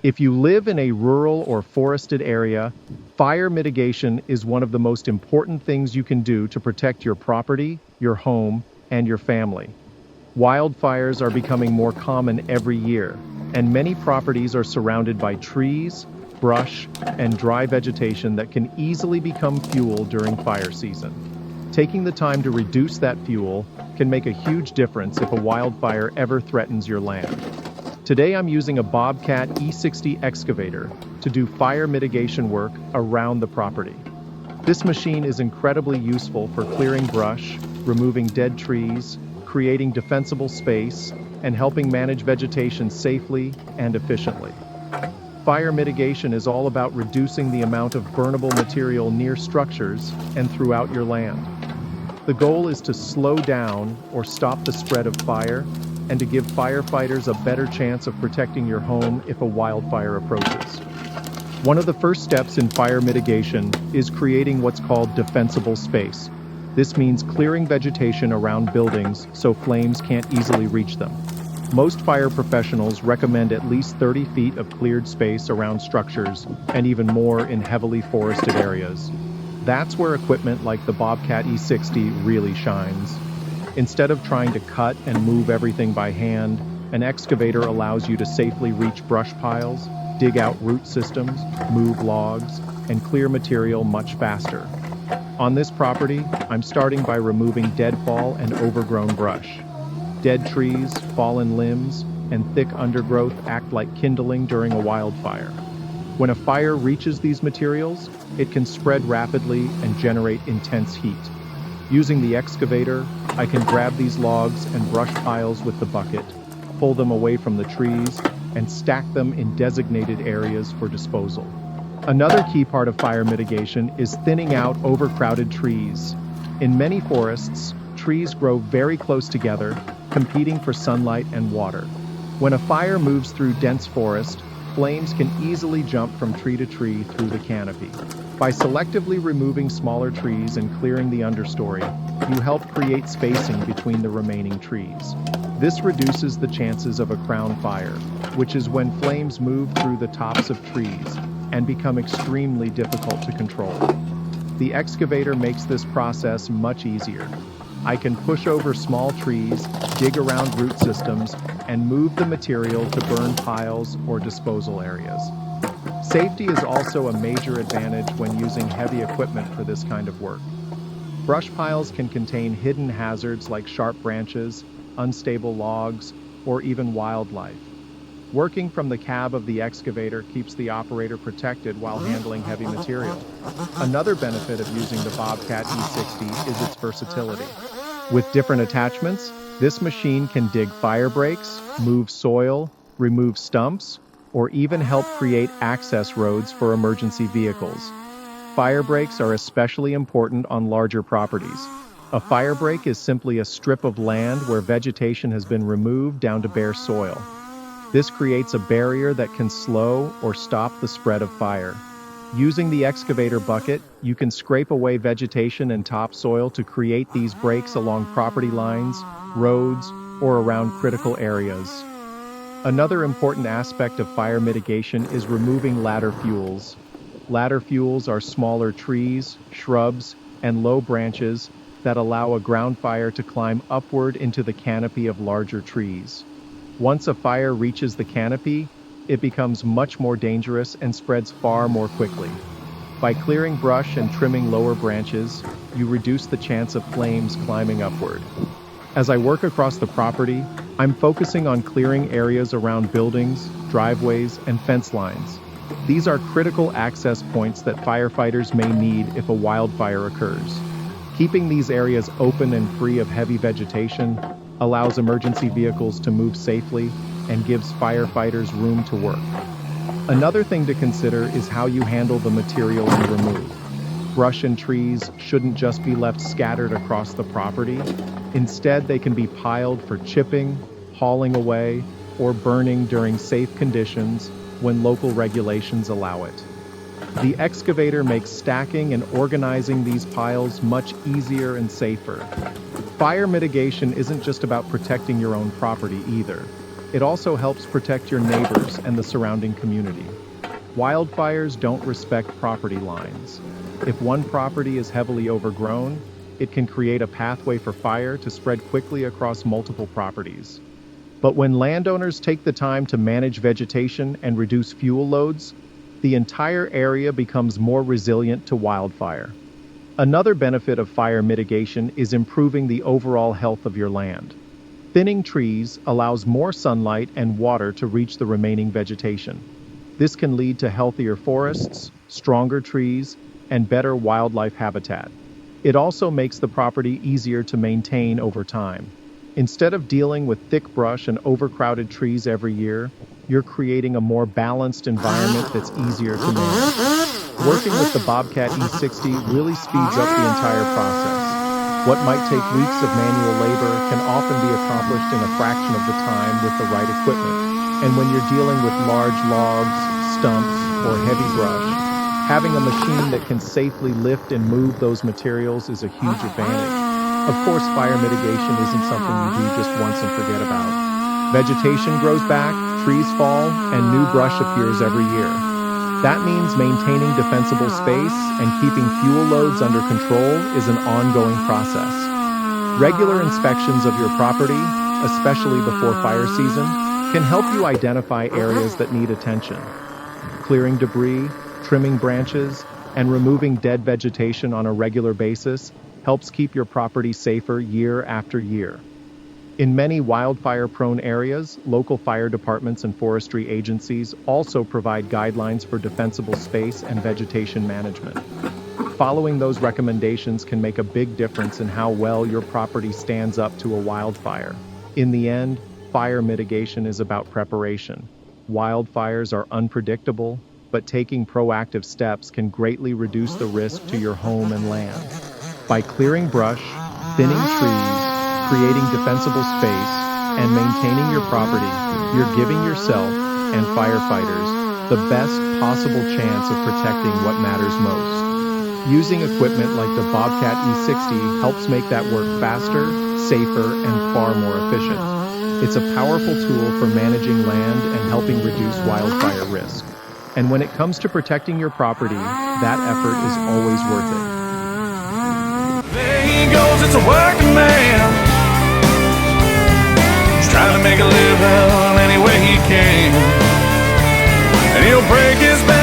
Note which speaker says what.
Speaker 1: If you live in a rural or forested area, fire mitigation is one of the most important things you can do to protect your property, your home, and your family. Wildfires are becoming more common every year, and many properties are surrounded by trees, brush, and dry vegetation that can easily become fuel during fire season. Taking the time to reduce that fuel can make a huge difference if a wildfire ever threatens your land. Today I'm using a Bobcat E60 excavator to do fire mitigation work around the property. This machine is incredibly useful for clearing brush, removing dead trees, creating defensible space, and helping manage vegetation safely and efficiently. Fire mitigation is all about reducing the amount of burnable material near structures and throughout your land. The goal is to slow down or stop the spread of fire and to give firefighters a better chance of protecting your home if a wildfire approaches. One of the first steps in fire mitigation is creating what's called defensible space. This means clearing vegetation around buildings so flames can't easily reach them. Most fire professionals recommend at least 30 feet of cleared space around structures and even more in heavily forested areas. That's where equipment like the Bobcat E60 really shines. Instead of trying to cut and move everything by hand, an excavator allows you to safely reach brush piles, dig out root systems, move logs, and clear material much faster. On this property, I'm starting by removing deadfall and overgrown brush. Dead trees, fallen limbs, and thick undergrowth act like kindling during a wildfire. When a fire reaches these materials, it can spread rapidly and generate intense heat. Using the excavator, I can grab these logs and brush piles with the bucket, pull them away from the trees, and stack them in designated areas for disposal. Another key part of fire mitigation is thinning out overcrowded trees. In many forests, trees grow very close together, competing for sunlight and water. When a fire moves through dense forest, flames can easily jump from tree to tree through the canopy. By selectively removing smaller trees and clearing the understory, you help create spacing between the remaining trees. This reduces the chances of a crown fire, which is when flames move through the tops of trees and become extremely difficult to control. The excavator makes this process much easier. I can push over small trees, dig around root systems, and move the material to burn piles or disposal areas. Safety is also a major advantage when using heavy equipment for this kind of work. Brush piles can contain hidden hazards like sharp branches, unstable logs, or even wildlife. Working from the cab of the excavator keeps the operator protected while handling heavy material. Another benefit of using the Bobcat E60 is its versatility. With different attachments, this machine can dig fire breaks, move soil, remove stumps, or even help create access roads for emergency vehicles. Fire breaks are especially important on larger properties. A fire break is simply a strip of land where vegetation has been removed down to bare soil. This creates a barrier that can slow or stop the spread of fire. Using the excavator bucket, you can scrape away vegetation and topsoil to create these breaks along property lines, roads, or around critical areas. Another important aspect of fire mitigation is removing ladder fuels. Ladder fuels are smaller trees, shrubs, and low branches that allow a ground fire to climb upward into the canopy of larger trees. Once a fire reaches the canopy, it becomes much more dangerous and spreads far more quickly. By clearing brush and trimming lower branches, you reduce the chance of flames climbing upward. As I work across the property, I'm focusing on clearing areas around buildings, driveways, and fence lines. These are critical access points that firefighters may need if a wildfire occurs. Keeping these areas open and free of heavy vegetation allows emergency vehicles to move safely and gives firefighters room to work. Another thing to consider is how you handle the material you remove. Brush and trees shouldn't just be left scattered across the property. Instead, they can be piled for chipping, hauling away, or burning during safe conditions when local regulations allow it. The excavator makes stacking and organizing these piles much easier and safer. Fire mitigation isn't just about protecting your own property either. It also helps protect your neighbors and the surrounding community. Wildfires don't respect property lines. If one property is heavily overgrown, it can create a pathway for fire to spread quickly across multiple properties. But when landowners take the time to manage vegetation and reduce fuel loads, the entire area becomes more resilient to wildfire. Another benefit of fire mitigation is improving the overall health of your land. Thinning trees allows more sunlight and water to reach the remaining vegetation. This can lead to healthier forests, stronger trees, and better wildlife habitat. It also makes the property easier to maintain over time. Instead of dealing with thick brush and overcrowded trees every year, you're creating a more balanced environment that's easier to manage. Working with the Bobcat E60 really speeds up the entire process. What might take weeks of manual labor can often be accomplished in a fraction of the time with the right equipment. And when you're dealing with large logs, stumps, or heavy brush, having a machine that can safely lift and move those materials is a huge advantage. Of course, fire mitigation isn't something you do just once and forget about. Vegetation grows back, trees fall, and new brush appears every year. That means maintaining defensible space and keeping fuel loads under control is an ongoing process. Regular inspections of your property, especially before fire season, can help you identify areas that need attention. Clearing debris, trimming branches, and removing dead vegetation on a regular basis helps keep your property safer year after year. In many wildfire-prone areas, local fire departments and forestry agencies also provide guidelines for defensible space and vegetation management. Following those recommendations can make a big difference in how well your property stands up to a wildfire. In the end, fire mitigation is about preparation. Wildfires are unpredictable, but taking proactive steps can greatly reduce the risk to your home and land. By clearing brush, thinning trees, creating defensible space, and maintaining your property, you're giving yourself and firefighters the best possible chance of protecting what matters most. Using equipment like the Bobcat E60 helps make that work faster, safer, and far more efficient. It's a powerful tool for managing land and helping reduce wildfire risk. And when it comes to protecting your property, that effort is always worth it.
Speaker 2: There he goes, it's a working man. He's trying to make a living any way he can. And he'll break his back